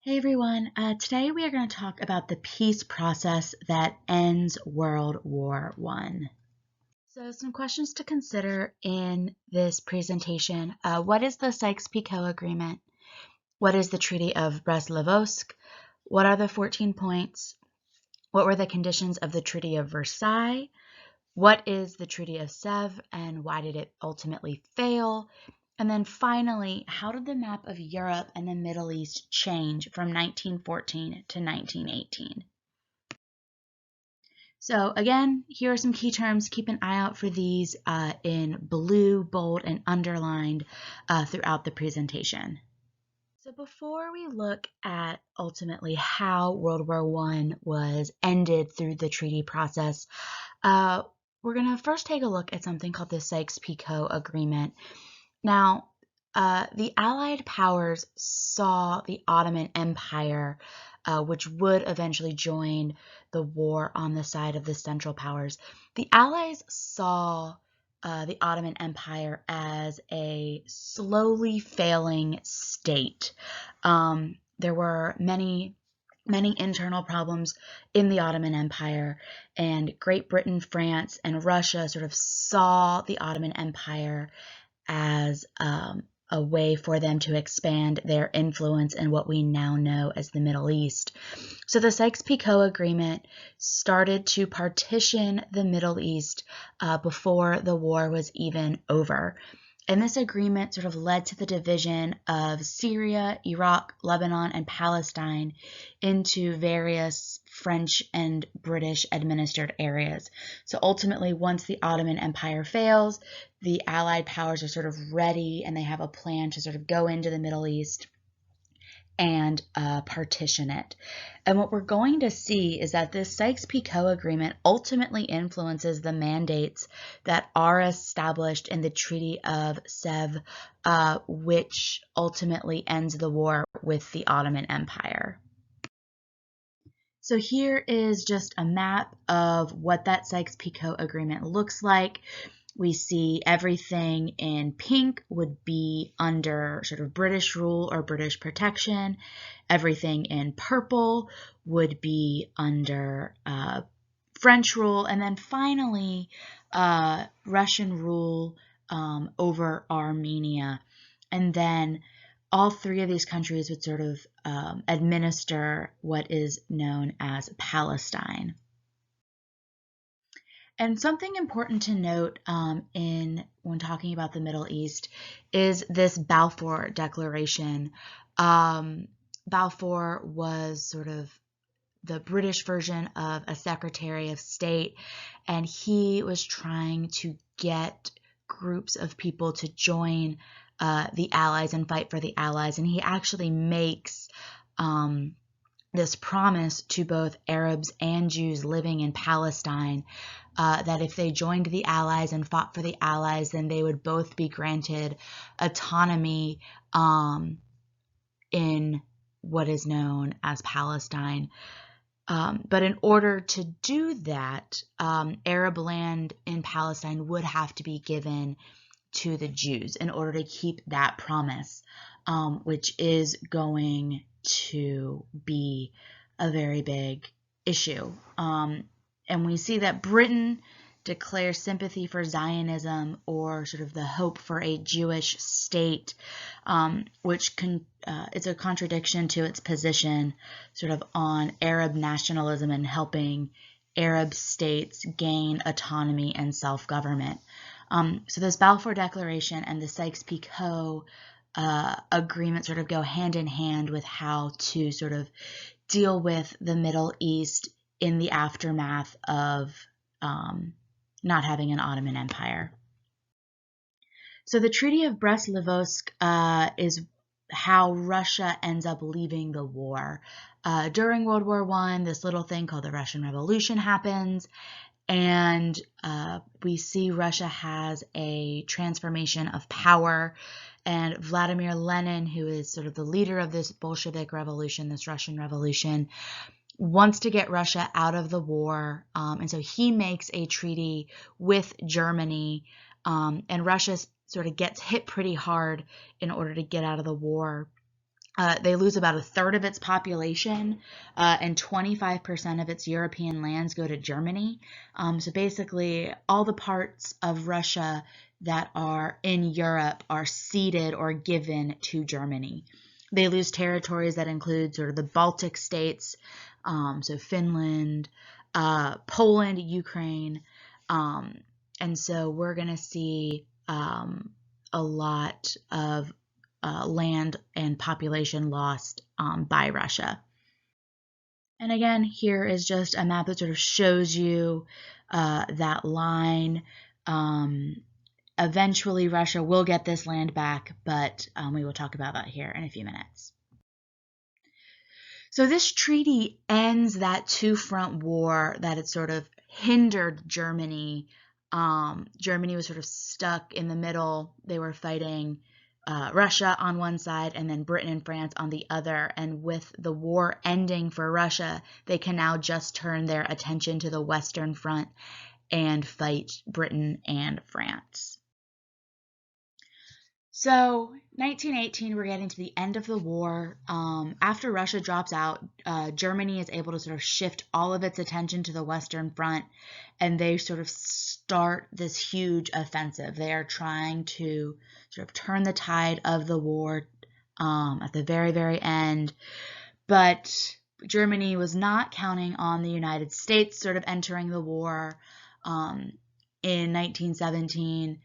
Hey everyone, today we are going to talk about the peace process that ends World War I. So some questions to consider in this presentation. What is the Sykes-Picot Agreement? What is the Treaty of Brest-Litovsk? What are the 14 points? What were the conditions of the Treaty of Versailles? What is the Treaty of Sèvres and why did it ultimately fail? And then finally, how did the map of Europe and the Middle East change from 1914 to 1918? So again, here are some key terms. Keep an eye out for these in blue, bold, and underlined throughout the presentation. So before we look at ultimately how World War I was ended through the treaty process, we're going to first take a look at something called the Sykes-Picot Agreement. Now, the Allied powers saw the Ottoman Empire, which would eventually join the war on the side of the Central Powers. The Allies saw the Ottoman Empire as a slowly failing state. There were many internal problems in the Ottoman Empire, and Great Britain, France, and Russia sort of saw the Ottoman Empire as a way for them to expand their influence in what we now know as the Middle East. So the Sykes-Picot Agreement started to partition the Middle East before the war was even over. And this agreement sort of led to the division of Syria, Iraq, Lebanon, and Palestine into various French and British administered areas. So ultimately, once the Ottoman Empire fails, the Allied powers are sort of ready and they have a plan to sort of go into the Middle East and partition it. And what we're going to see is that this Sykes-Picot Agreement ultimately influences the mandates that are established in the Treaty of Sèvres, which ultimately ends the war with the Ottoman Empire. So here is just a map of what that Sykes-Picot Agreement looks like. We see everything in pink would be under sort of British rule or British protection. Everything in purple would be under French rule. And then finally, Russian rule over Armenia. And then all three of these countries would sort of administer what is known as Palestine. And something important to note when talking about the Middle East is this Balfour Declaration. Balfour was sort of the British version of a Secretary of State, and he was trying to get groups of people to join the Allies and fight for the Allies. And he actually makes this promise to both Arabs and Jews living in Palestine that if they joined the Allies and fought for the Allies, then they would both be granted autonomy in what is known as Palestine. But in order to do that, Arab land in Palestine would have to be given to the Jews in order to keep that promise, which is going to be a very big issue. And we see that Britain declares sympathy for Zionism, or sort of the hope for a Jewish state, which it's a contradiction to its position sort of on Arab nationalism and helping Arab states gain autonomy and self-government. So this Balfour Declaration and the Sykes-Picot Agreement sort of go hand in hand with how to sort of deal with the Middle East in the aftermath of not having an Ottoman Empire. So the Treaty of Brest-Litovsk is how Russia ends up leaving the war. During World War I, this little thing called the Russian Revolution happens, and we see Russia has a transformation of power, and Vladimir Lenin, who is sort of the leader of this Bolshevik revolution, this Russian Revolution, wants to get Russia out of the war, and so he makes a treaty with Germany, and Russia sort of gets hit pretty hard in order to get out of the war. They lose about a third of its population, and 25% of its European lands go to Germany. So basically, all the parts of Russia that are in Europe are ceded or given to Germany. They lose territories that include sort of the Baltic states, so Finland, Poland, Ukraine, and so we're going to see a lot of land and population lost by Russia. And again, here is just a map that sort of shows you that line. Eventually, Russia will get this land back, but we will talk about that here in a few minutes. So this treaty ends that two-front war that had sort of hindered Germany. Germany was sort of stuck in the middle. They were fighting Russia on one side and then Britain and France on the other. And with the war ending for Russia, they can now just turn their attention to the Western Front and fight Britain and France. So 1918, we're getting to the end of the war. After Russia drops out, Germany is able to sort of shift all of its attention to the Western Front, and they sort of start this huge offensive. They are trying to sort of turn the tide of the war at the very, very end. But Germany was not counting on the United States sort of entering the war in 1917.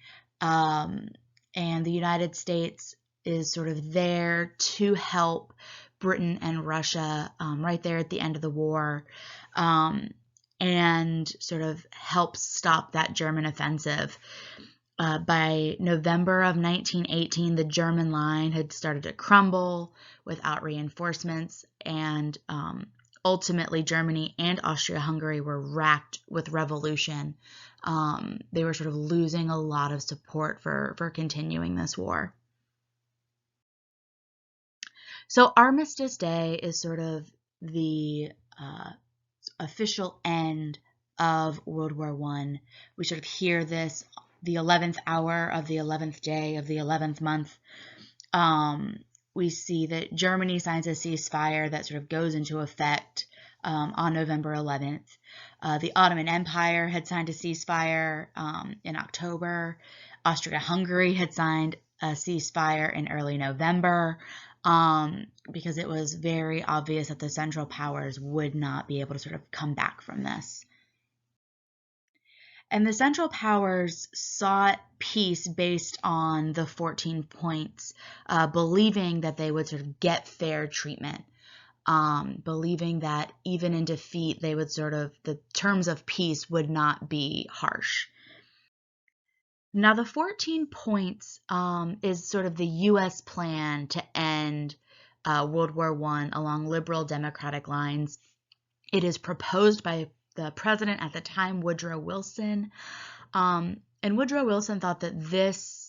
And the United States is sort of there to help Britain and Russia right there at the end of the war, and sort of help stop that German offensive. By November of 1918, the German line had started to crumble without reinforcements, and ultimately Germany and Austria-Hungary were racked with revolution. They were sort of losing a lot of support for continuing this war. So Armistice Day is sort of the official end of World War I. We sort of hear this the 11th hour of the 11th day of the 11th month. We see that Germany signs a ceasefire that sort of goes into effect on November 11th. The Ottoman Empire had signed a ceasefire in October. Austria-Hungary had signed a ceasefire in early November because it was very obvious that the Central Powers would not be able to sort of come back from this. And the Central Powers sought peace based on the 14 points, believing that they would sort of get fair treatment. Believing that even in defeat, they would sort of, the terms of peace would not be harsh. Now, the 14 points is sort of the U.S. plan to end World War I along liberal democratic lines. It is proposed by the president at the time, Woodrow Wilson. And Woodrow Wilson thought that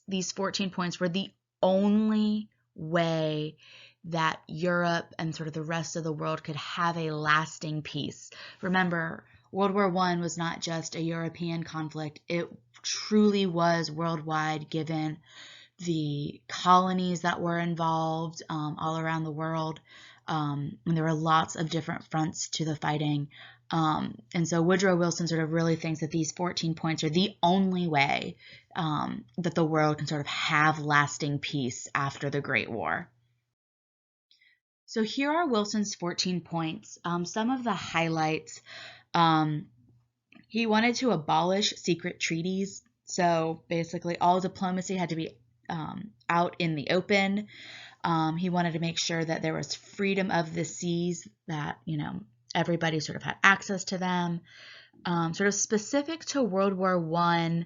these 14 points were the only way that Europe and sort of the rest of the world could have a lasting peace. Remember, World War I was not just a European conflict. It truly was worldwide, given the colonies that were involved all around the world. And there were lots of different fronts to the fighting. And so Woodrow Wilson sort of really thinks that these 14 points are the only way that the world can sort of have lasting peace after the Great War. So here are Wilson's 14 points. Some of the highlights. He wanted to abolish secret treaties. So basically all diplomacy had to be out in the open. He wanted to make sure that there was freedom of the seas, that, everybody sort of had access to them. Sort of specific to World War I,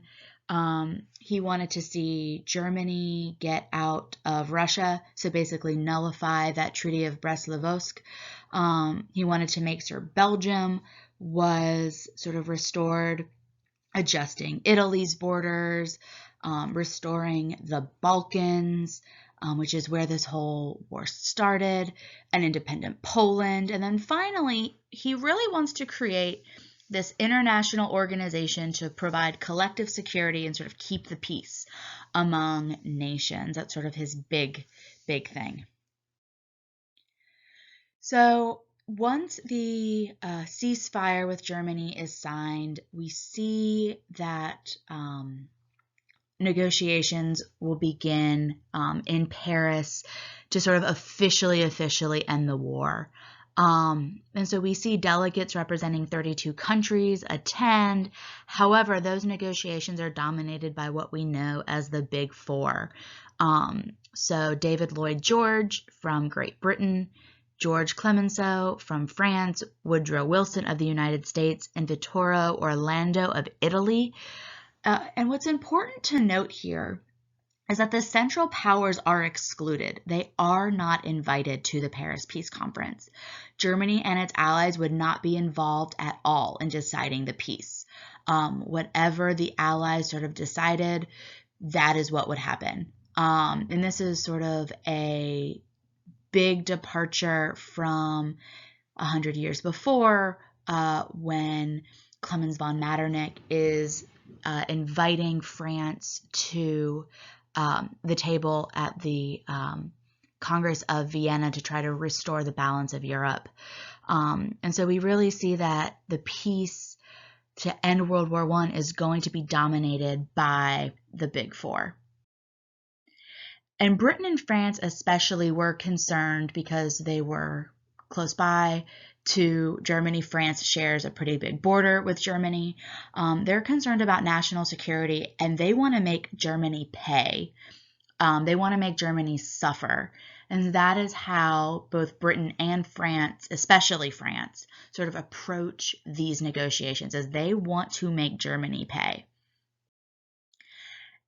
he wanted to see Germany get out of Russia, so basically nullify that Treaty of Brest-Litovsk. He wanted to make sure Belgium was sort of restored, adjusting Italy's borders, restoring the Balkans, which is where this whole war started, an independent Poland, and then finally, he really wants to create this international organization to provide collective security and sort of keep the peace among nations. That's sort of his big thing. So once the ceasefire with Germany is signed, we see that negotiations will begin in Paris to sort of officially end the war. And so we see delegates representing 32 countries attend. However, those negotiations are dominated by what we know as the Big Four. So David Lloyd George from Great Britain, George Clemenceau from France, Woodrow Wilson of the United States, and Vittorio Orlando of Italy. And what's important to note here is that the Central Powers are excluded. They are not invited to the Paris Peace Conference. Germany and its allies would not be involved at all in deciding the peace. Whatever the allies sort of decided, that is what would happen. And this is sort of a big departure from 100 years before, when Clemens von Metternich is inviting France to the table at the Congress of Vienna to try to restore the balance of Europe. And so we really see that the peace to end World War I is going to be dominated by the Big Four. And Britain and France especially were concerned because they were close by to Germany. France shares a pretty big border with Germany. They're concerned about national security, and they want to make Germany pay. They want to make Germany suffer. And that is how both Britain and France, especially France, sort of approach these negotiations, as they want to make Germany pay.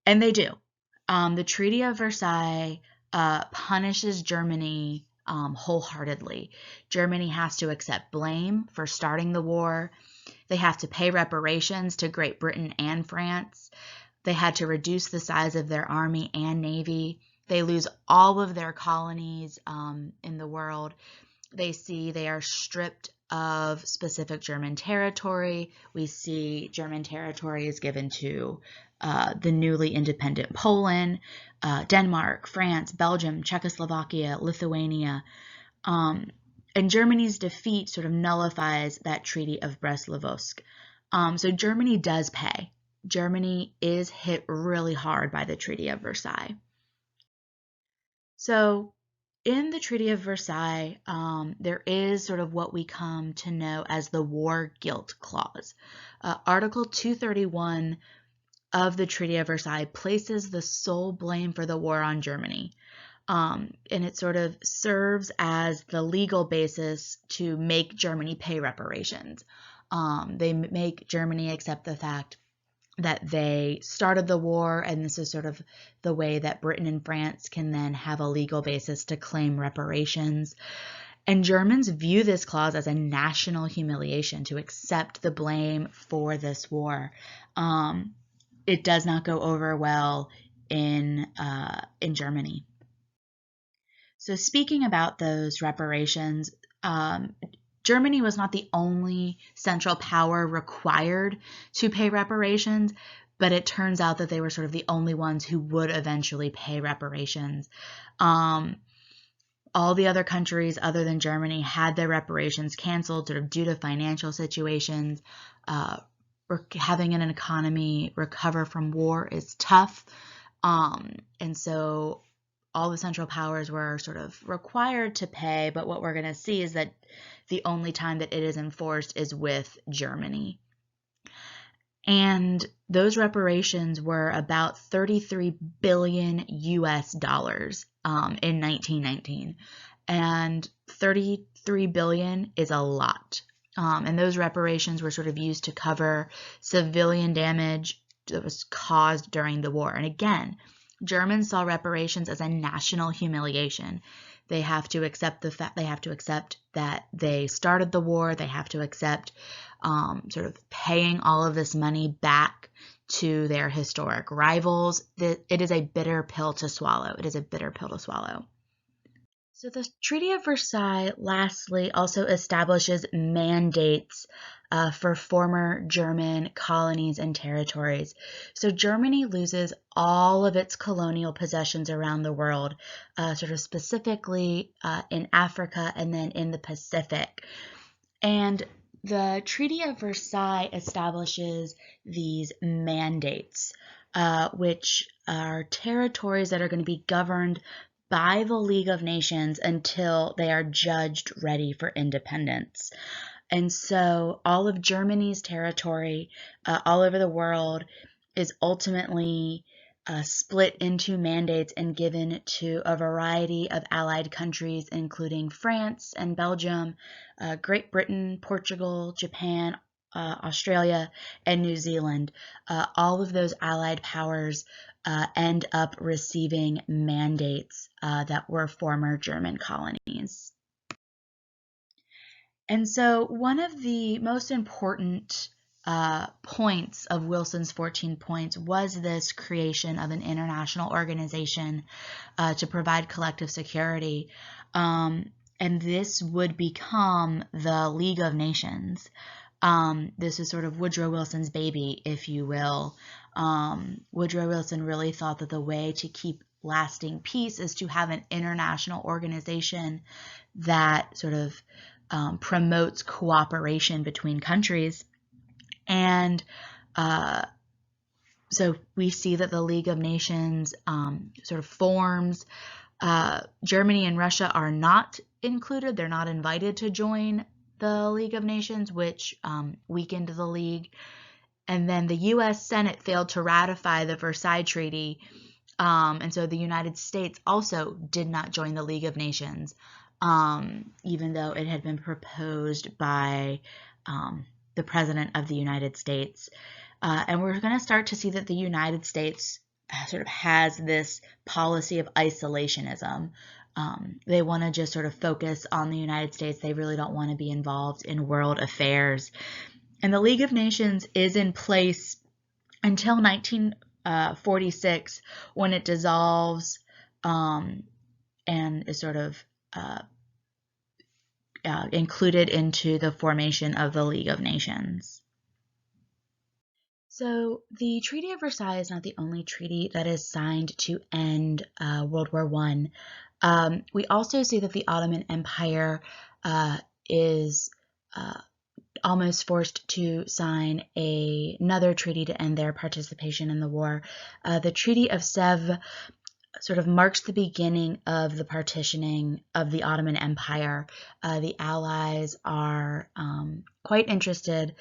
And they do. The Treaty of Versailles punishes Germany wholeheartedly. Germany has to accept blame for starting the war. They have to pay reparations to Great Britain and France. They had to reduce the size of their army and navy. They lose all of their colonies in the world. They see they are stripped of specific German territory. We see German territory is given to the newly independent Poland, Denmark, France, Belgium, Czechoslovakia, Lithuania. And Germany's defeat sort of nullifies that Treaty of Brest-Litovsk. So Germany does pay. Germany is hit really hard by the Treaty of Versailles. So in the Treaty of Versailles, there is sort of what we come to know as the War Guilt Clause. Article 231 of the Treaty of Versailles places the sole blame for the war on Germany. And it sort of serves as the legal basis to make Germany pay reparations. They make Germany accept the fact that they started the war, and this is sort of the way that Britain and France can then have a legal basis to claim reparations. And Germans view this clause as a national humiliation to accept the blame for this war. It does not go over well in Germany. So speaking about those reparations, Germany was not the only Central Power required to pay reparations, but it turns out that they were sort of the only ones who would eventually pay reparations. All the other countries other than Germany had their reparations canceled sort of due to financial situations. Having an economy recover from war is tough. And so all the Central Powers were sort of required to pay, but what we're going to see is that the only time that it is enforced is with Germany. And those reparations were about $33 billion US dollars in 1919. And 33 billion is a lot. And those reparations were sort of used to cover civilian damage that was caused during the war. And again, Germans saw reparations as a national humiliation. They have to accept that they started the war. They have to accept sort of paying all of this money back to their historic rivals. It is a bitter pill to swallow. It is a bitter pill to swallow. So the Treaty of Versailles, lastly, also establishes mandates for former German colonies and territories. So Germany loses all of its colonial possessions around the world, sort of specifically in Africa and then in the Pacific. And the Treaty of Versailles establishes these mandates, which are territories that are going to be governed by the League of Nations until they are judged ready for independence. And so all of Germany's territory all over the world is ultimately split into mandates and given to a variety of allied countries, including France and Belgium, Great Britain, Portugal, Japan, Australia, and New Zealand. All of those allied powers end up receiving mandates that were former German colonies. And so one of the most important points of Wilson's 14 points was this creation of an international organization to provide collective security. And this would become the League of Nations. This is sort of Woodrow Wilson's baby, if you will. Woodrow Wilson really thought that the way to keep lasting peace is to have an international organization that sort of promotes cooperation between countries. And so we see that the League of Nations sort of forms. Germany and Russia are not included. They're not invited to join the League of Nations, which weakened the League. And then the U.S. Senate failed to ratify the Versailles Treaty. And so the United States also did not join the League of Nations, even though it had been proposed by the President of the United States. And we're going to start to see that the United States sort of has this policy of isolationism. They want to just sort of focus on the United States. They really don't want to be involved in world affairs. And the League of Nations is in place until 1946, when it dissolves and is sort of included into the formation of the League of Nations. So the Treaty of Versailles is not the only treaty that is signed to end World War I. We also see that the Ottoman Empire is almost forced to sign another treaty to end their participation in the war. The Treaty of Sèvres sort of marks the beginning of the partitioning of the Ottoman Empire. The Allies are quite interested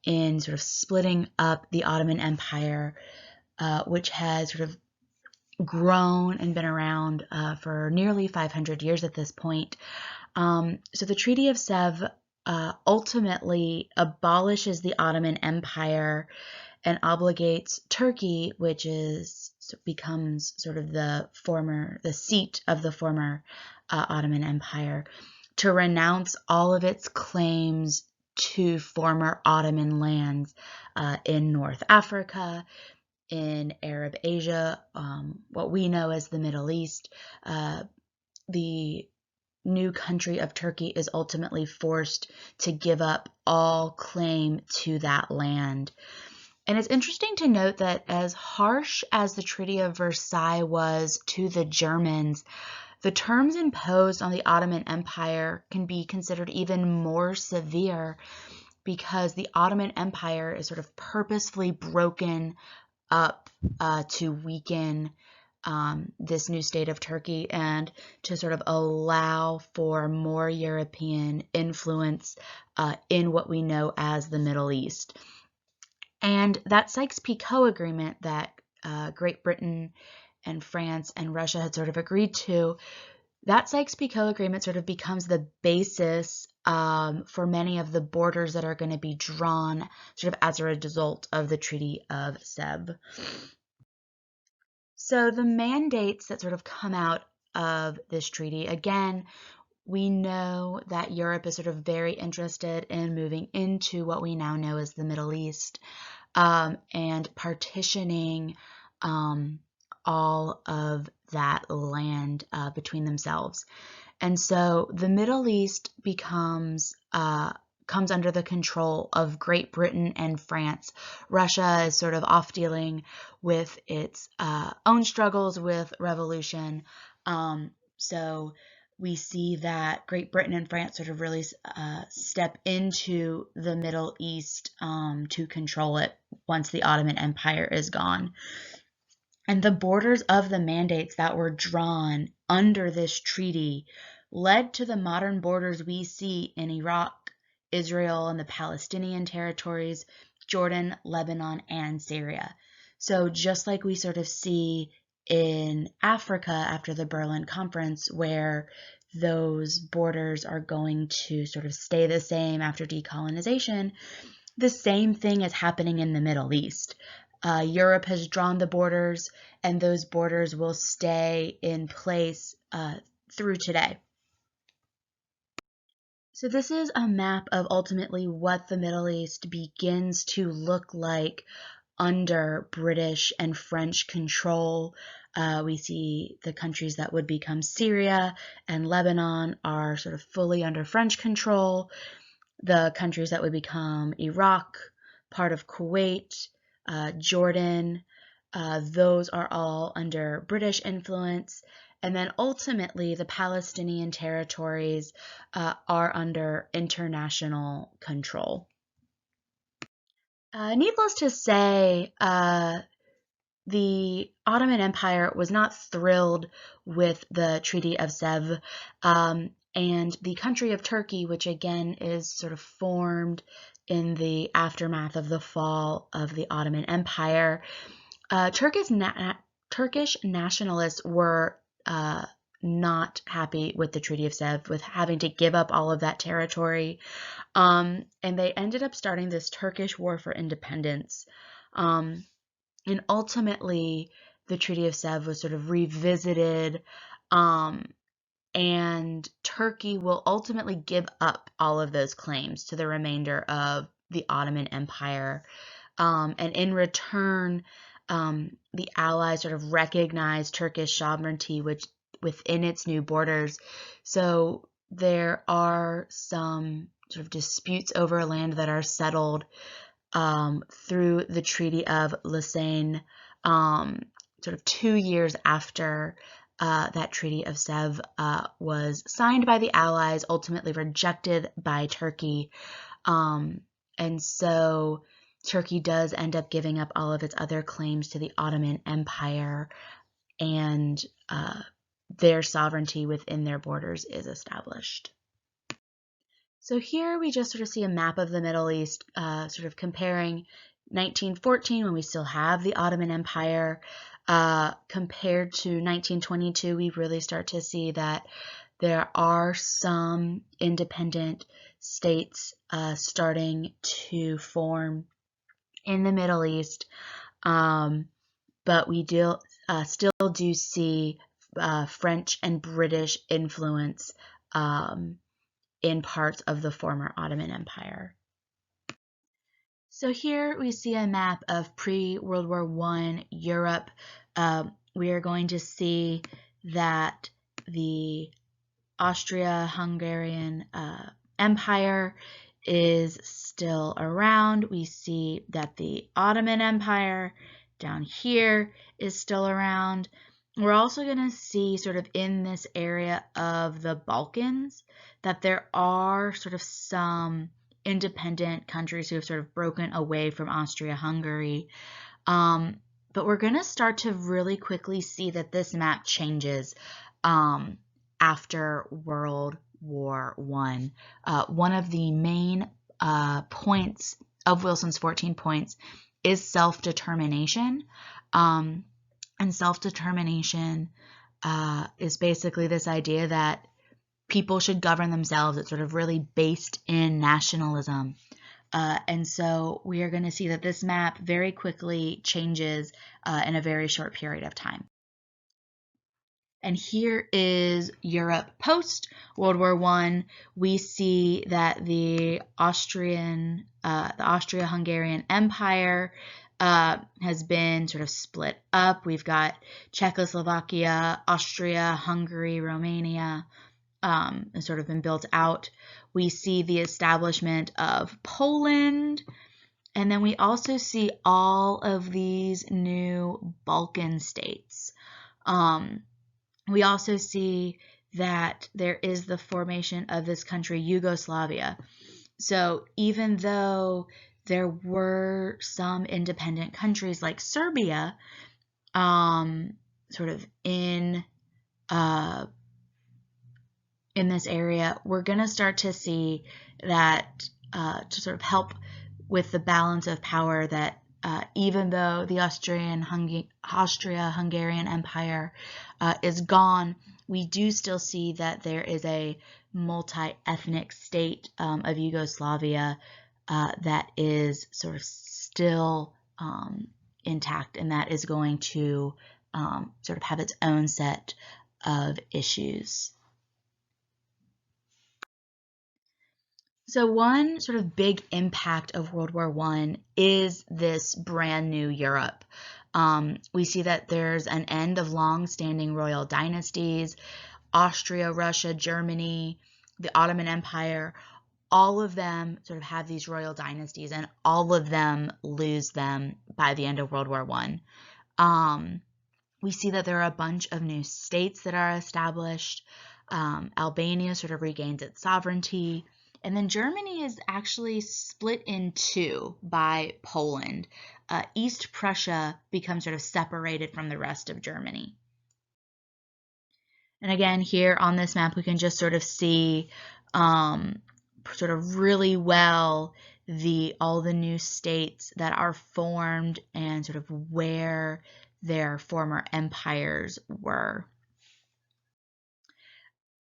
in sort of splitting up the Ottoman Empire, which has sort of grown and been around for nearly 500 years at this point. So the Treaty of Sèvres ultimately abolishes the Ottoman Empire and obligates Turkey, which becomes sort of the seat of the former Ottoman Empire, to renounce all of its claims to former Ottoman lands in North Africa, in Arab Asia, what we know as the Middle East. The new country of Turkey is ultimately forced to give up all claim to that land. And it's interesting to note that as harsh as the Treaty of Versailles was to the Germans, the terms imposed on the Ottoman Empire can be considered even more severe, because the Ottoman Empire is sort of purposefully broken up to weaken this new state of Turkey and to sort of allow for more European influence in what we know as the Middle East. And that Sykes-Picot Agreement that Great Britain and France and Russia had sort of agreed to, that Sykes-Picot Agreement sort of becomes the basis for many of the borders that are going to be drawn sort of as a result of the Treaty of Sèvres. So the mandates that sort of come out of this treaty, again, we know that Europe is sort of very interested in moving into what we now know as the Middle East, and partitioning all of that land between themselves. And so the Middle East becomes comes under the control of Great Britain and France. Russia is sort of off dealing with its own struggles with revolution. So we see that Great Britain and France sort of really step into the Middle East to control it once the Ottoman Empire is gone. And the borders of the mandates that were drawn under this treaty led to the modern borders we see in Iraq, Israel, and the Palestinian territories, Jordan, Lebanon, and Syria. So just like we sort of see in Africa after the Berlin Conference, where those borders are going to sort of stay the same after decolonization, the same thing is happening in the Middle East. Europe has drawn the borders, and those borders will stay in place through today. So this is a map of ultimately what the Middle East begins to look like under British and French control. We see the countries that would become Syria and Lebanon are sort of fully under French control. The countries that would become Iraq, part of Kuwait, Jordan, those are all under British influence. And then ultimately, the Palestinian territories are under international control. Needless to say, the Ottoman Empire was not thrilled with the Treaty of Sèvres, and the country of Turkey, which again is sort of formed in the aftermath of the fall of the Ottoman Empire, Turkish nationalists were not happy with the Treaty of Sèvres, with having to give up all of that territory, and they ended up starting this Turkish War for Independence. And ultimately, the Treaty of Sèvres was sort of revisited, and Turkey will ultimately give up all of those claims to the remainder of the Ottoman Empire. And in return, the Allies sort of recognized Turkish sovereignty within its new borders. So there are some sort of disputes over land that are settled through the Treaty of Lausanne, sort of 2 years after that Treaty of Sèvres was signed by the Allies, ultimately rejected by Turkey. And so Turkey does end up giving up all of its other claims to the Ottoman Empire, and their sovereignty within their borders is established. So here we just sort of see a map of the Middle East, sort of comparing 1914, when we still have the Ottoman Empire, compared to 1922. We really start to see that there are some independent states starting to form in the Middle East, but we still do see French and British influence in parts of the former Ottoman Empire. So here we see a map of pre-World War I Europe. We are going to see that the Austria-Hungarian Empire is still around. We see that the Ottoman Empire down here is still around. We're also going to see sort of in this area of the Balkans that there are sort of some independent countries who have sort of broken away from Austria-Hungary. But we're going to start to really quickly see that this map changes after World War I. One of the main points of Wilson's 14 points is self-determination. And self-determination is basically this idea that people should govern themselves. It's sort of really based in nationalism. And so we are going to see that this map very quickly changes in a very short period of time. And here is Europe post World War I. We see that the Austria-Hungarian Empire has been sort of split up. We've got Czechoslovakia, Austria, Hungary, Romania, sort of been built out. We see the establishment of Poland, and then we also see all of these new Balkan states. We also see that there is the formation of this country, Yugoslavia. So even though there were some independent countries like Serbia, sort of in this area, we're going to start to see that to sort of help with the balance of power, that even though the Austria-Hungarian Empire is gone, we do still see that there is a multi-ethnic state of Yugoslavia that is sort of still intact, and that is going to sort of have its own set of issues. So one sort of big impact of World War I is this brand new Europe. We see that there's an end of long-standing royal dynasties. Austria, Russia, Germany, the Ottoman Empire, all of them sort of have these royal dynasties, and all of them lose them by the end of World War I. We see that there are a bunch of new states that are established. Albania sort of regains its sovereignty. And then Germany is actually split in two by Poland. East Prussia becomes sort of separated from the rest of Germany. And again, here on this map, we can just sort of see sort of really well all the new states that are formed and sort of where their former empires were.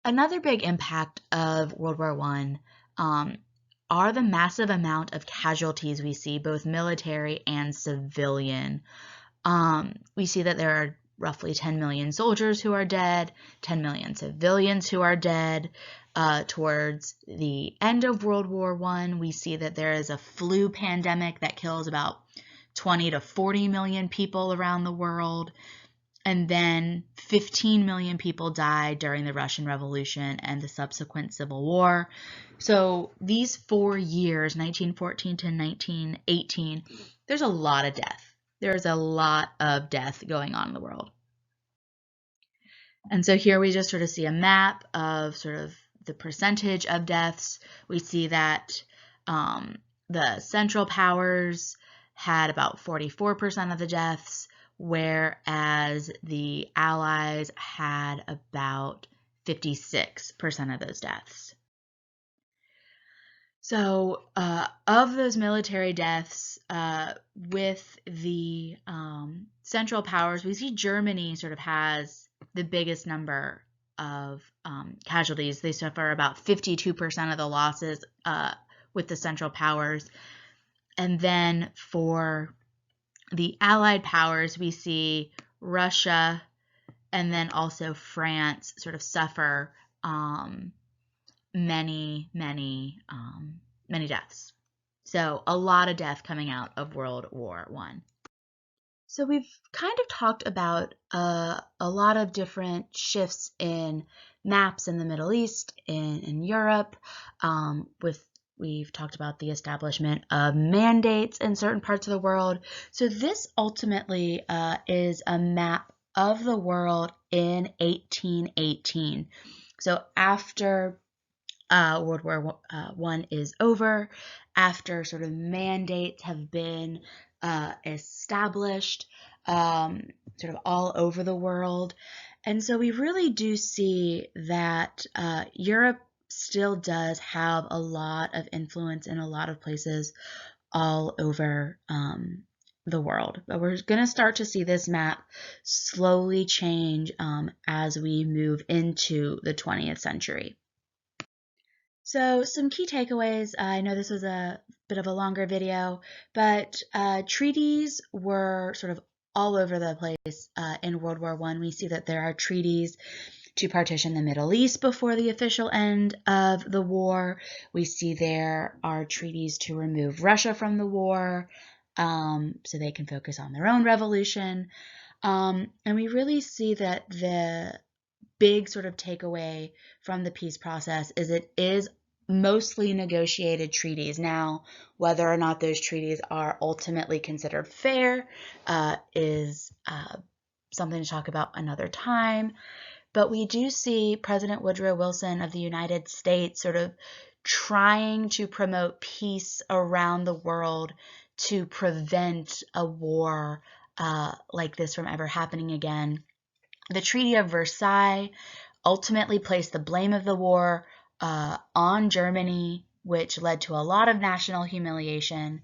Another big impact of World War I are the massive amount of casualties we see, both military and civilian. We see that there are roughly 10 million soldiers who are dead, 10 million civilians who are dead. Towards the end of World War I, we see that there is a flu pandemic that kills about 20 to 40 million people around the world. And then 15 million people died during the Russian Revolution and the subsequent Civil War. So these 4 years, 1914 to 1918, there's a lot of death. There's a lot of death going on in the world. And so here we just sort of see a map of sort of the percentage of deaths. We see that the Central Powers had about 44% of the deaths, whereas the Allies had about 56% of those deaths. So of those military deaths, with the Central Powers, we see Germany sort of has the biggest number of casualties. They suffer about 52% of the losses with the Central Powers. And then for the Allied powers, we see Russia and then also France sort of suffer many deaths. So a lot of death coming out of World War I. So we've kind of talked about a lot of different shifts in maps in the Middle East, in Europe, we've talked about the establishment of mandates in certain parts of the world. So this ultimately is a map of the world in 1818. So after World War I is over, after sort of mandates have been established sort of all over the world. And so we really do see that Europe still does have a lot of influence in a lot of places all over the world. But we're going to start to see this map slowly change as we move into the 20th century. So some key takeaways. I know this was a bit of a longer video, but treaties were sort of all over the place in World War I. We see that there are treaties to partition the Middle East before the official end of the war. We see there are treaties to remove Russia from the war so they can focus on their own revolution. And we really see that the big sort of takeaway from the peace process is it is mostly negotiated treaties. Now, whether or not those treaties are ultimately considered fair is something to talk about another time. But we do see President Woodrow Wilson of the United States sort of trying to promote peace around the world to prevent a war like this from ever happening again. The Treaty of Versailles ultimately placed the blame of the war on Germany, which led to a lot of national humiliation.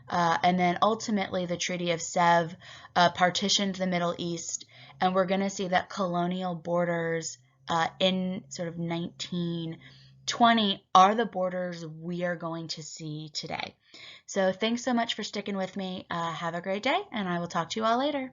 And then ultimately the Treaty of Sèvres partitioned the Middle East, and we're going to see that colonial borders in sort of 1920 are the borders we are going to see today. So thanks so much for sticking with me. Have a great day, and I will talk to you all later.